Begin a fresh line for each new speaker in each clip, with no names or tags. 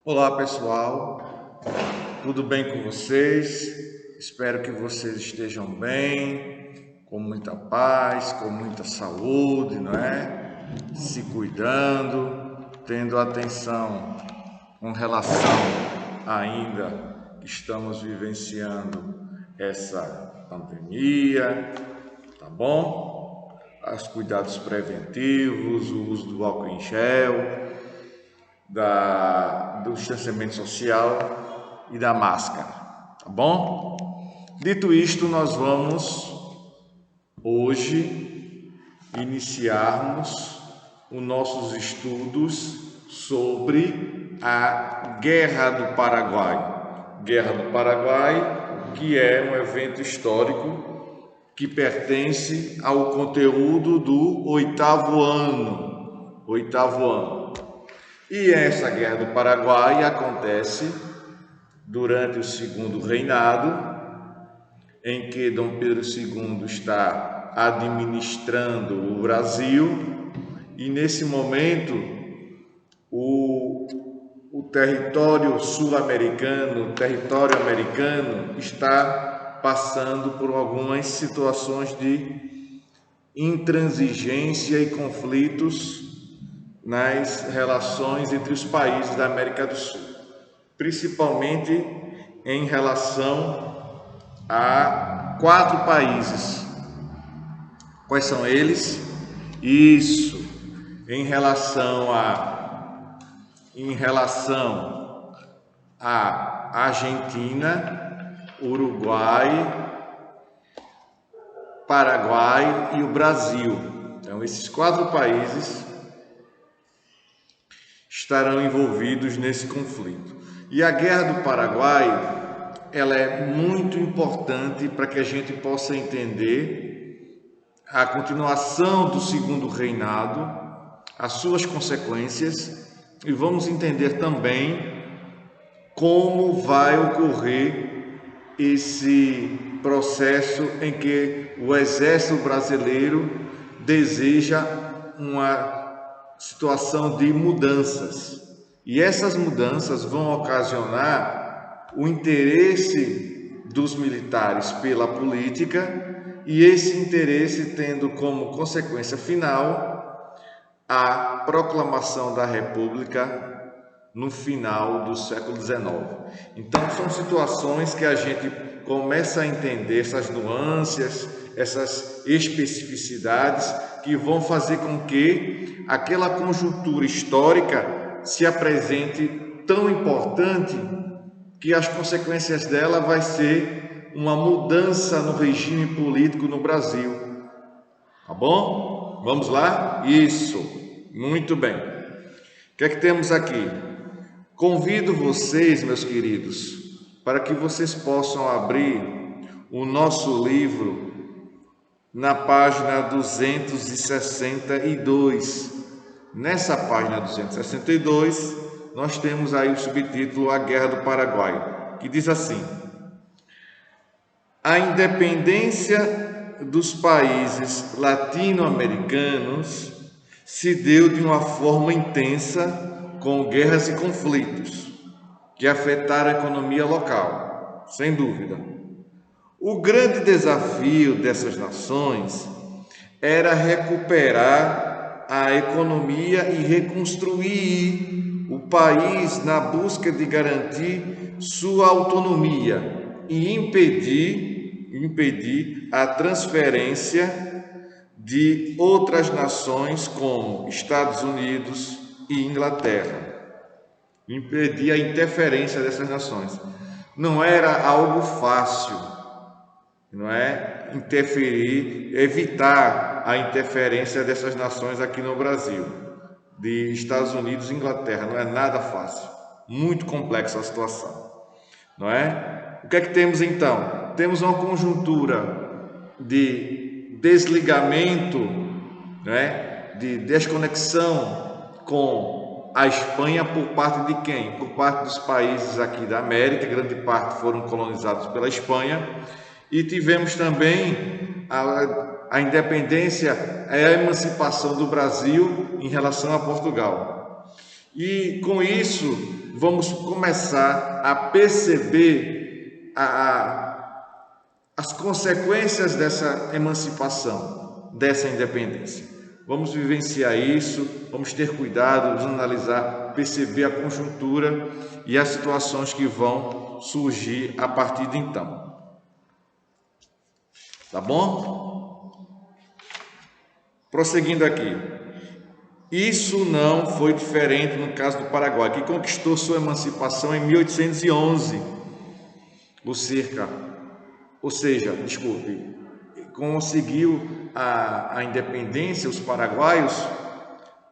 Olá pessoal, tudo bem com vocês? Espero que vocês estejam bem, com muita paz, com muita saúde, não é? Se cuidando, tendo atenção com relação ainda que estamos vivenciando essa pandemia, tá bom? Os cuidados preventivos, o uso do álcool em gel, do distanciamento social e da máscara, tá bom? Dito isto, nós vamos hoje iniciarmos os nossos estudos sobre a Guerra do Paraguai. Guerra do Paraguai, que é um evento histórico que pertence ao conteúdo do oitavo ano. E essa Guerra do Paraguai acontece durante o segundo reinado, em que Dom Pedro II está administrando o Brasil, e nesse momento o território sul-americano, o território americano, está passando por algumas situações de intransigência e conflitos nas relações entre os países da América do Sul, principalmente em relação a 4 países. Quais são eles? Isso, em relação a Argentina, Uruguai, Paraguai e o Brasil. Então, esses 4 países estarão envolvidos nesse conflito. E a Guerra do Paraguai, ela é muito importante para que a gente possa entender a continuação do segundo reinado, as suas consequências, e vamos entender também como vai ocorrer esse processo em que o exército brasileiro deseja uma situação de mudanças, e essas mudanças vão ocasionar o interesse dos militares pela política, e esse interesse tendo como consequência final a proclamação da República no final do século XIX. Então são situações que a gente começa a entender essas nuances, essas especificidades que vão fazer com que aquela conjuntura histórica se apresente tão importante que as consequências dela vai ser uma mudança no regime político no Brasil. Tá bom? Vamos lá? Isso. Muito bem. O que é que temos aqui? Convido vocês, meus queridos, para que vocês possam abrir o nosso livro na página 262. Nessa página 262, nós temos aí o subtítulo A Guerra do Paraguai, que diz assim: a independência dos países latino-americanos se deu de uma forma intensa, com guerras e conflitos que afetaram a economia local, sem dúvida. O grande desafio dessas nações era recuperar a economia e reconstruir o país na busca de garantir sua autonomia e impedir a transferência de outras nações como Estados Unidos e Inglaterra, impedir a interferência dessas nações. Não era algo fácil, não é? Evitar a interferência dessas nações aqui no Brasil, de Estados Unidos e Inglaterra. Não é nada fácil, muito complexa a situação, não é? O que é que temos então? Temos uma conjuntura de desligamento, não é? De desconexão com a Espanha por parte de quem? Por parte dos países aqui da América, grande parte foram colonizados pela Espanha, e tivemos também a independência, a emancipação do Brasil em relação a Portugal. E com isso vamos começar a perceber as consequências dessa emancipação, dessa independência. Vamos vivenciar isso, vamos ter cuidado, vamos analisar, perceber a conjuntura e as situações que vão surgir a partir de então. Tá bom? Prosseguindo aqui. Isso não foi diferente no caso do Paraguai, que conquistou sua emancipação em 1811, conseguiu a independência, os paraguaios,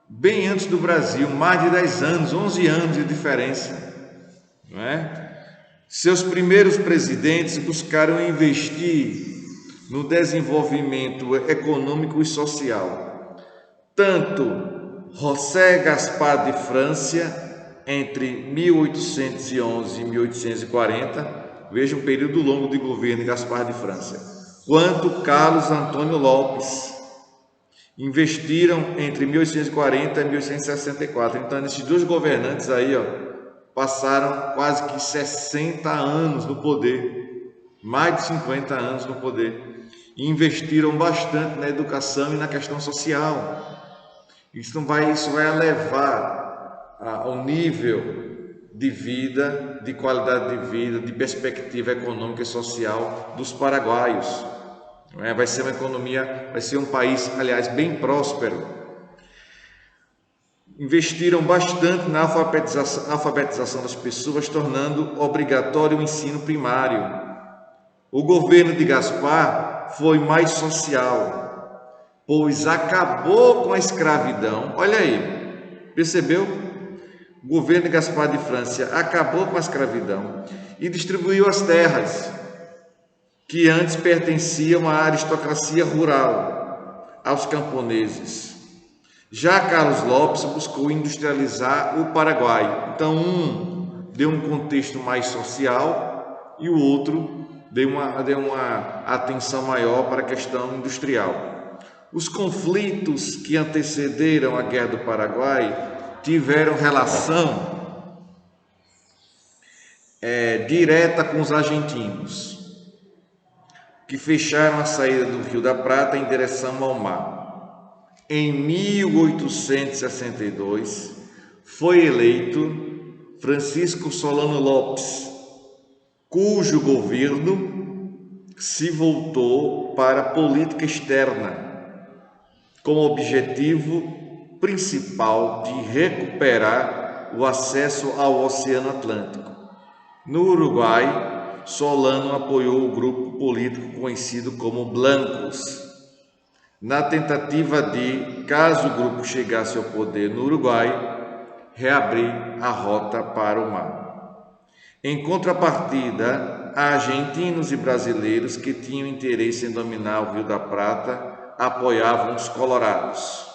bem antes do Brasil, mais de 10 anos, 11 anos de diferença, não é? Seus primeiros presidentes buscaram investir no desenvolvimento econômico e social. Tanto José Gaspar de França, entre 1811 e 1840, veja um período longo de governo de Gaspar de França, quanto Carlos Antônio Lopes, investiram entre 1840 e 1864. Então, esses dois governantes aí, passaram quase que 60 anos no poder, mais de 50 anos no poder, e investiram bastante na educação e na questão social. Isso vai elevar ao nível de vida, de qualidade de vida, de perspectiva econômica e social dos paraguaios. Vai ser uma economia, vai ser um país, aliás, bem próspero. Investiram bastante na alfabetização das pessoas, tornando obrigatório o ensino primário. O governo de Gaspar foi mais social, pois acabou com a escravidão. Olha aí, percebeu? O governo de Gaspar de França acabou com a escravidão e distribuiu as terras que antes pertenciam à aristocracia rural, aos camponeses. Já Carlos Lopes buscou industrializar o Paraguai. Então, um deu um contexto mais social e o outro deu uma atenção maior para a questão industrial. Os conflitos que antecederam a Guerra do Paraguai tiveram relação direta com os argentinos, que fecharam a saída do Rio da Prata em direção ao mar. Em 1862, foi eleito Francisco Solano Lopes, cujo governo se voltou para a política externa, com o objetivo principal de recuperar o acesso ao Oceano Atlântico. No Uruguai, Solano apoiou o grupo político conhecido como Blancos, na tentativa de, caso o grupo chegasse ao poder no Uruguai, reabrir a rota para o mar. Em contrapartida, argentinos e brasileiros que tinham interesse em dominar o Rio da Prata apoiavam os colorados.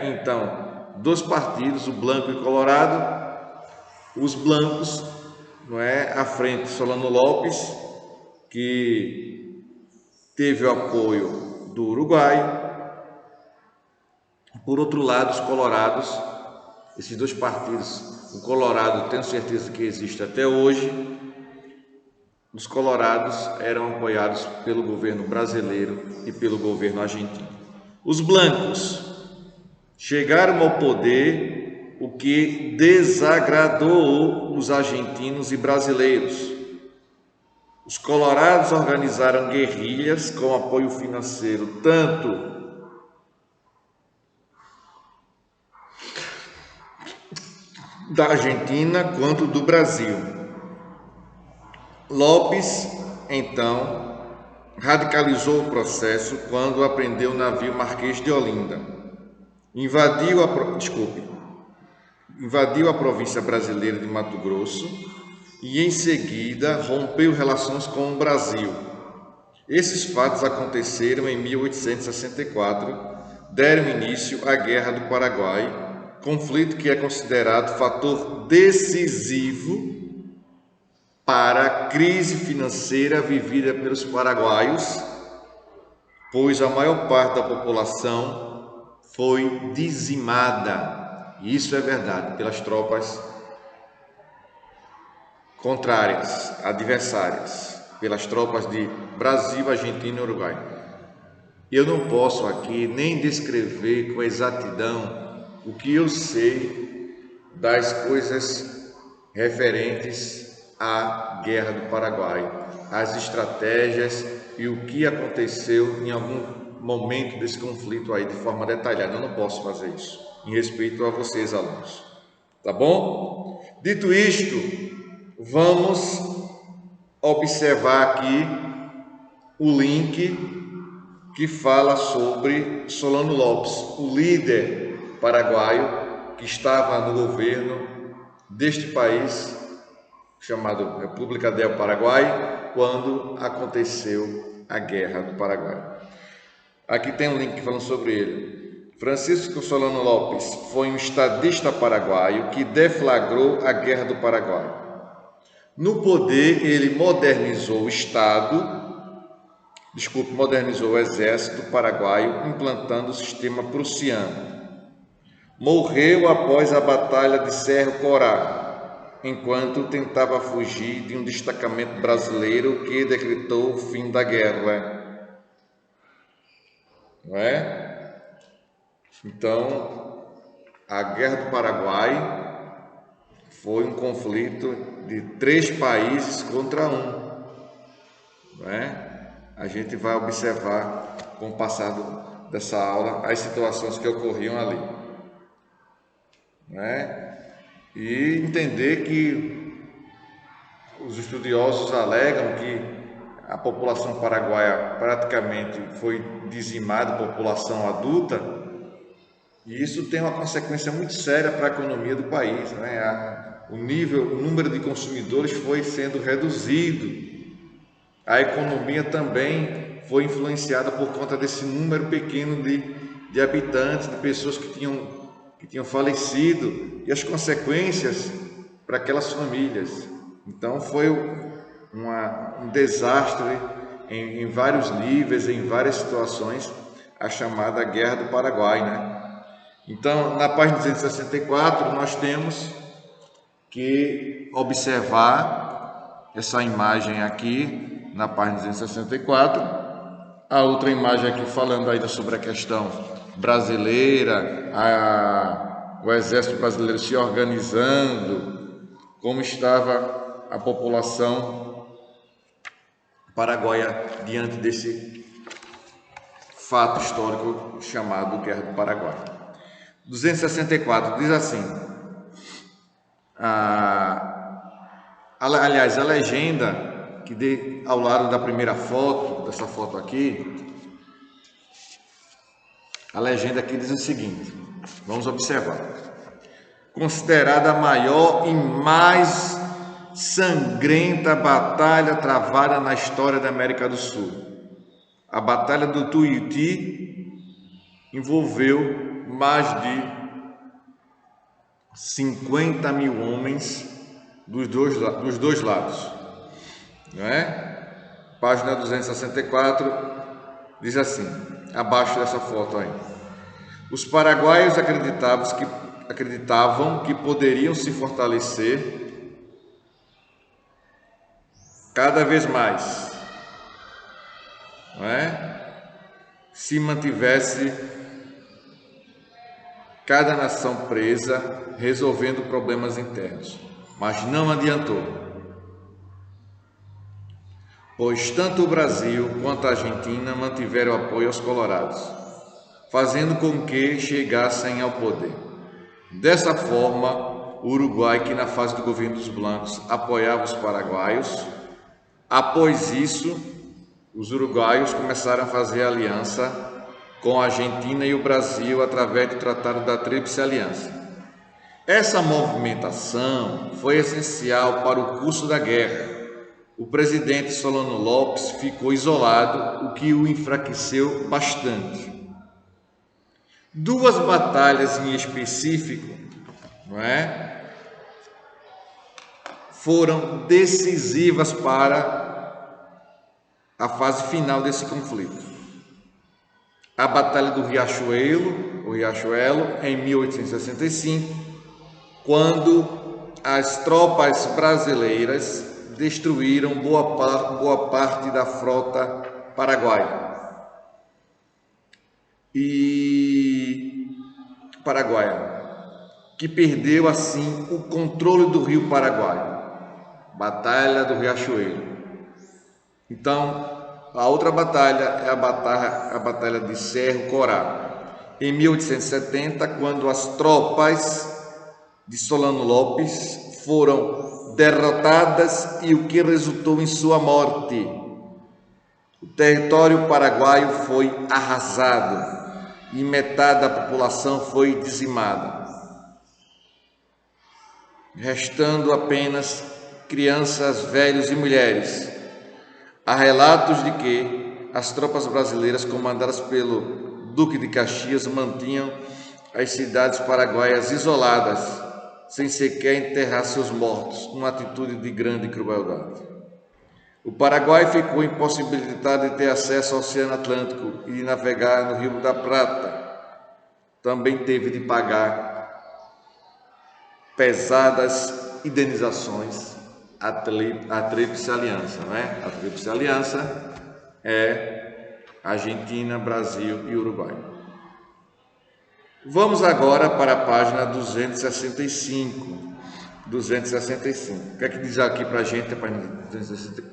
Então, dois partidos, o branco e o colorado, os blancos, à frente Solano Lopes, que teve o apoio do Uruguai. Por outro lado, os colorados, esses dois partidos, o colorado tenho certeza que existe até hoje, os colorados eram apoiados pelo governo brasileiro e pelo governo argentino. Os blancos chegaram ao poder, o que desagradou os argentinos e brasileiros. Os colorados organizaram guerrilhas com apoio financeiro tanto da Argentina quanto do Brasil. Lopes, então, radicalizou o processo quando apreendeu o navio Marquês de Olinda. Invadiu a província brasileira de Mato Grosso e, em seguida, rompeu relações com o Brasil. Esses fatos aconteceram em 1864, deram início à Guerra do Paraguai, conflito que é considerado fator decisivo para a crise financeira vivida pelos paraguaios, pois a maior parte da população foi dizimada, isso é verdade, pelas tropas contrárias, adversárias, pelas tropas de Brasil, Argentina e Uruguai. Eu não posso aqui nem descrever com exatidão o que eu sei das coisas referentes à Guerra do Paraguai, as estratégias e o que aconteceu em algum momento desse conflito aí de forma detalhada. Eu não posso fazer isso, em respeito a vocês, alunos. Tá bom? Dito isto, vamos observar aqui o link que fala sobre Solano Lopes, o líder paraguaio que estava no governo deste país, chamado República del Paraguai, quando aconteceu a Guerra do Paraguai. Aqui tem um link falando sobre ele. Francisco Solano Lopes foi um estadista paraguaio que deflagrou a Guerra do Paraguai. No poder, ele modernizou o exército paraguaio, implantando o sistema prussiano. Morreu após a Batalha de Cerro Corá, enquanto tentava fugir de um destacamento brasileiro que decretou o fim da guerra. Não é? Então, a Guerra do Paraguai foi um conflito de 3 países contra um. Não é? A gente vai observar com o passar dessa aula as situações que ocorriam ali, né? E entender que os estudiosos alegam que a população paraguaia praticamente foi dizimada, a população adulta, e isso tem uma consequência muito séria para a economia do país, né? O número de consumidores foi sendo reduzido. A economia também foi influenciada por conta desse número pequeno de habitantes, de pessoas que tinham falecido, e as consequências para aquelas famílias. Então foi um desastre em vários níveis, em várias situações, a chamada Guerra do Paraguai, né? Então, na página 264, nós temos que observar essa imagem aqui, na página 264, a outra imagem aqui falando ainda sobre a questão brasileira, o exército brasileiro se organizando, como estava a população paraguaia diante desse fato histórico chamado Guerra do Paraguai. 264 diz assim, aliás, a legenda que ao lado da primeira foto, dessa foto aqui, a legenda aqui diz o seguinte, vamos observar. Considerada a maior e mais sangrenta batalha travada na história da América do Sul. A Batalha do Tuiuti envolveu mais de 50 mil homens dos dois lados. Não é? Página 264 diz assim, abaixo dessa foto aí. Os paraguaios acreditavam que poderiam se fortalecer cada vez mais, não é? Se mantivesse cada nação presa, resolvendo problemas internos. Mas não adiantou. Pois tanto o Brasil quanto a Argentina mantiveram apoio aos colorados, fazendo com que chegassem ao poder. Dessa forma, o Uruguai, que na fase do governo dos blancos apoiava os paraguaios, após isso, os uruguaios começaram a fazer aliança com a Argentina e o Brasil através do Tratado da Tríplice Aliança. Essa movimentação foi essencial para o curso da guerra. O presidente Solano Lopes ficou isolado, o que o enfraqueceu bastante. 2 batalhas em específico, não é, foram decisivas para a fase final desse conflito. A Batalha do Riachuelo, em 1865, quando as tropas brasileiras destruíram boa parte da frota paraguaia. Que perdeu assim o controle do rio Paraguai. Batalha do Riachuelo. Então, a outra batalha é a batalha de Cerro Corá. Em 1870, quando as tropas de Solano Lopes foram derrotadas e o que resultou em sua morte. O território paraguaio foi arrasado e metade da população foi dizimada, restando apenas crianças, velhos e mulheres. Há relatos de que as tropas brasileiras, comandadas pelo Duque de Caxias, mantinham as cidades paraguaias isoladas, sem sequer enterrar seus mortos, uma atitude de grande crueldade. O Paraguai ficou impossibilitado de ter acesso ao Oceano Atlântico e de navegar no Rio da Prata. Também teve de pagar pesadas indenizações à Tríplice Aliança, né? A Tríplice Aliança é Argentina, Brasil e Uruguai. Vamos agora para a página 265. 265. O que é que diz aqui para a gente? A página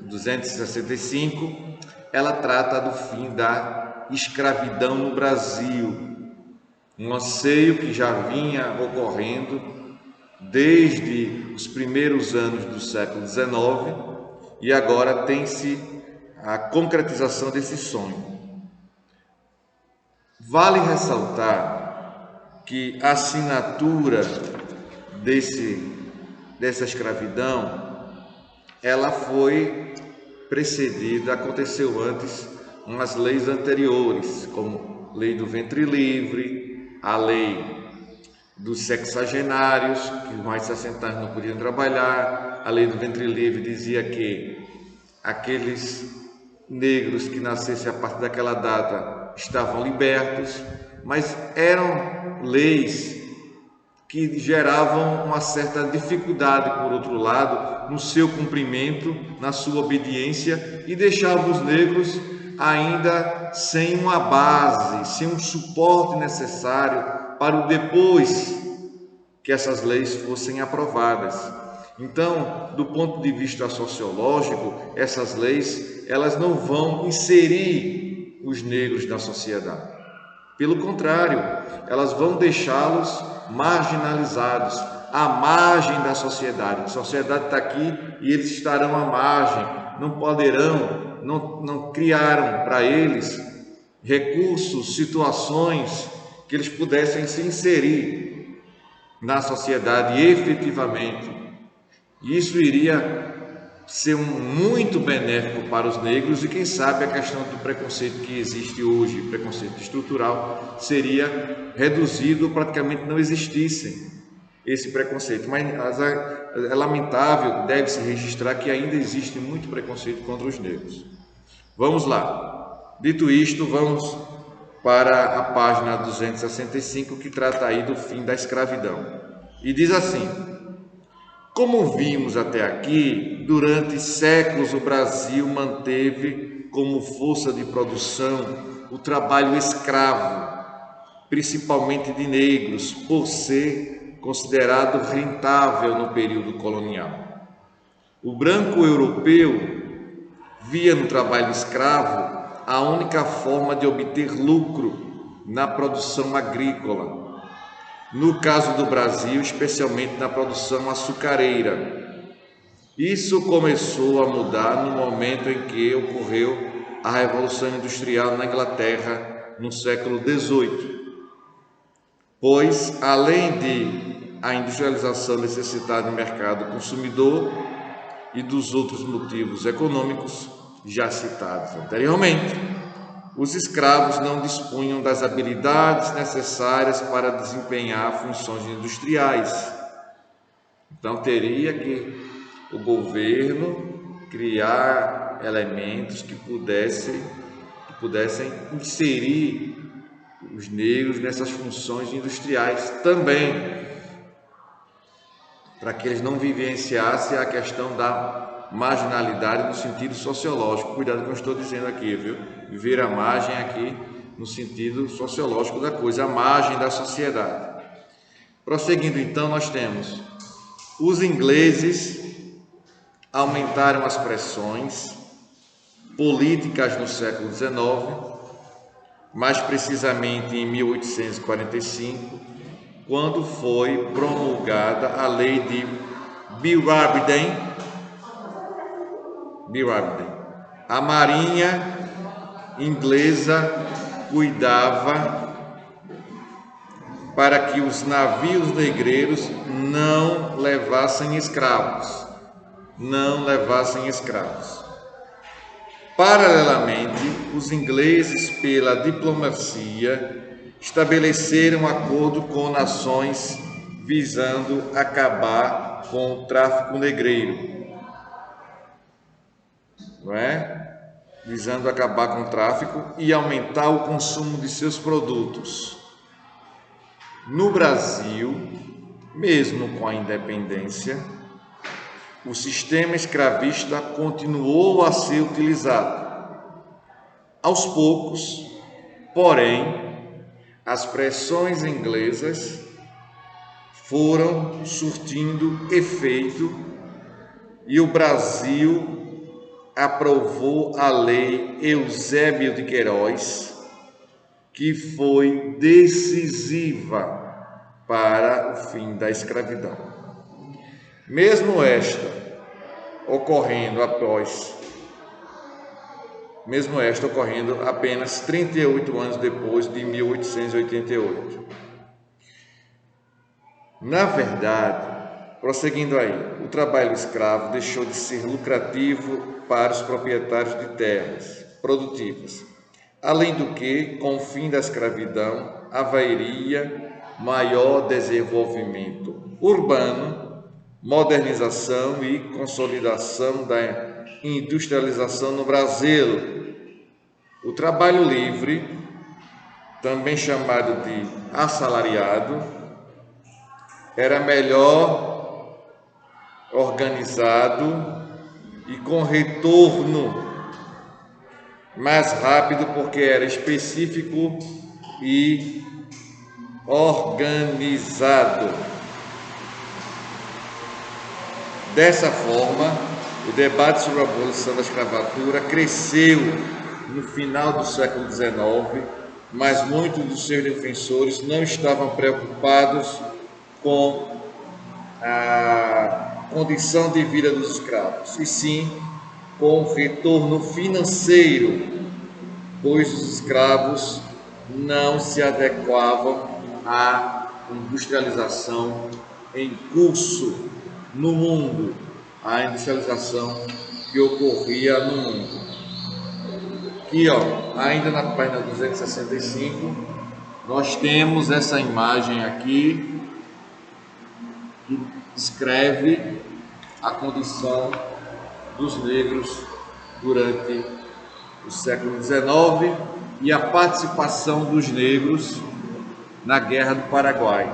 265, ela trata do fim da escravidão no Brasil. Um anseio que já vinha ocorrendo desde os primeiros anos do século XIX e agora tem-se a concretização desse sonho. Vale ressaltar que a assinatura dessa escravidão, ela foi precedida, aconteceu antes umas leis anteriores, como a lei do ventre livre, a lei dos sexagenários, que mais de 60 anos não podiam trabalhar. A lei do ventre livre dizia que aqueles negros que nascessem a partir daquela data estavam libertos, mas eram leis que geravam uma certa dificuldade, por outro lado, no seu cumprimento, na sua obediência, e deixavam os negros ainda sem uma base, sem um suporte necessário para o depois que essas leis fossem aprovadas. Então, do ponto de vista sociológico, essas leis, elas não vão inserir os negros na sociedade. Pelo contrário, elas vão deixá-los marginalizados, à margem da sociedade. A sociedade está aqui e eles estarão à margem, não poderão, não criaram para eles recursos, situações que eles pudessem se inserir na sociedade efetivamente. E isso iria ser muito benéfico para os negros e quem sabe a questão do preconceito que existe hoje, preconceito estrutural, seria reduzido ou praticamente não existissem esse preconceito. Mas é lamentável, deve-se registrar que ainda existe muito preconceito contra os negros. Vamos lá. Dito isto, vamos para a página 265, que trata aí do fim da escravidão. E diz assim: como vimos até aqui, durante séculos o Brasil manteve como força de produção o trabalho escravo, principalmente de negros, por ser considerado rentável no período colonial. O branco europeu via no trabalho escravo a única forma de obter lucro na produção agrícola. No caso do Brasil, especialmente na produção açucareira. Isso começou a mudar no momento em que ocorreu a Revolução Industrial na Inglaterra, no século XVIII. Pois, além de a industrialização necessitar de mercado consumidor e dos outros motivos econômicos já citados anteriormente, os escravos não dispunham das habilidades necessárias para desempenhar funções industriais. Então, teria que o governo criar elementos que pudessem inserir os negros nessas funções industriais também. para que eles não vivenciassem a questão da marginalidade no sentido sociológico. Cuidado com o que eu estou dizendo aqui, viu? Viver a margem aqui no sentido sociológico da coisa, a margem da sociedade. Prosseguindo então, nós temos os ingleses aumentaram as pressões políticas no século XIX, mais precisamente em 1845, quando foi promulgada a lei de Biwabiden. A marinha inglesa cuidava para que os navios negreiros não levassem escravos. Paralelamente, os ingleses, pela diplomacia, estabeleceram um acordo com nações visando acabar com o tráfico negreiro, não é? Visando acabar com o tráfico e aumentar o consumo de seus produtos. No Brasil, mesmo com a independência, o sistema escravista continuou a ser utilizado. Aos poucos, porém, as pressões inglesas foram surtindo efeito e o Brasil aprovou a Lei Eusébio de Queiroz, que foi decisiva para o fim da escravidão. Mesmo esta ocorrendo apenas 38 anos depois de 1888. Na verdade, prosseguindo aí, o trabalho escravo deixou de ser lucrativo para os proprietários de terras produtivas. Além do que, com o fim da escravidão, haveria maior desenvolvimento urbano, modernização e consolidação da industrialização no Brasil. O trabalho livre, também chamado de assalariado, era melhor organizado e com retorno mais rápido, porque era específico e organizado. Dessa forma, o debate sobre a abolição da escravatura cresceu no final do século XIX, mas muitos dos seus defensores não estavam preocupados com a condição de vida dos escravos, e sim com o retorno financeiro, pois os escravos não se adequavam à industrialização em curso no mundo, à industrialização que ocorria no mundo. Aqui, ainda na página 265, nós temos essa imagem aqui que descreve a condição dos negros durante o século XIX e a participação dos negros na Guerra do Paraguai.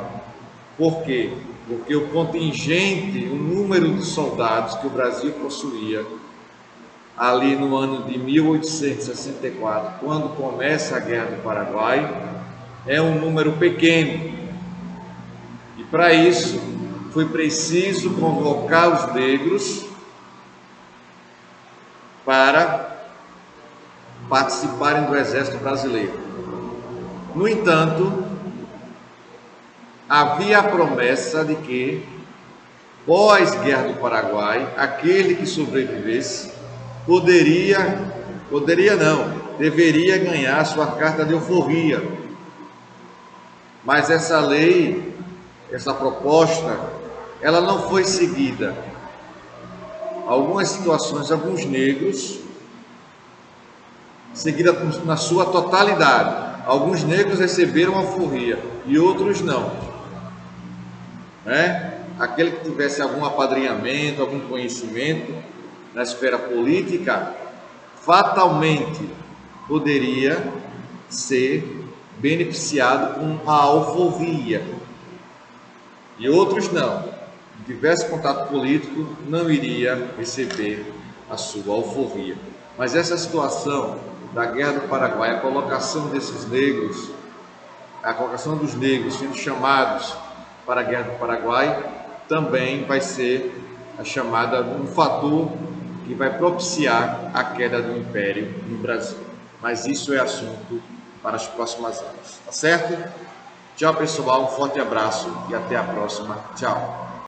Por quê? Porque o contingente, o número de soldados que o Brasil possuía ali no ano de 1864, quando começa a Guerra do Paraguai, é um número pequeno. E para isso foi preciso convocar os negros para participarem do Exército Brasileiro. No entanto, havia a promessa de que, pós-Guerra do Paraguai, aquele que sobrevivesse deveria ganhar sua carta de alforria. Mas essa lei, essa proposta, ela não foi seguida. Algumas situações, alguns negros, seguida na sua totalidade. Alguns negros receberam alforria e outros não. Aquele que tivesse algum apadrinhamento, algum conhecimento na esfera política, fatalmente poderia ser beneficiado com a alforria. E outros não. tivesse contato político, não iria receber a sua alforria. Mas essa situação da Guerra do Paraguai, a colocação desses negros, a colocação dos negros sendo chamados para a Guerra do Paraguai, também vai ser a chamada um fator que vai propiciar a queda do Império no Brasil. Mas isso é assunto para as próximas aulas, tá certo? Tchau, pessoal, um forte abraço e até a próxima. Tchau.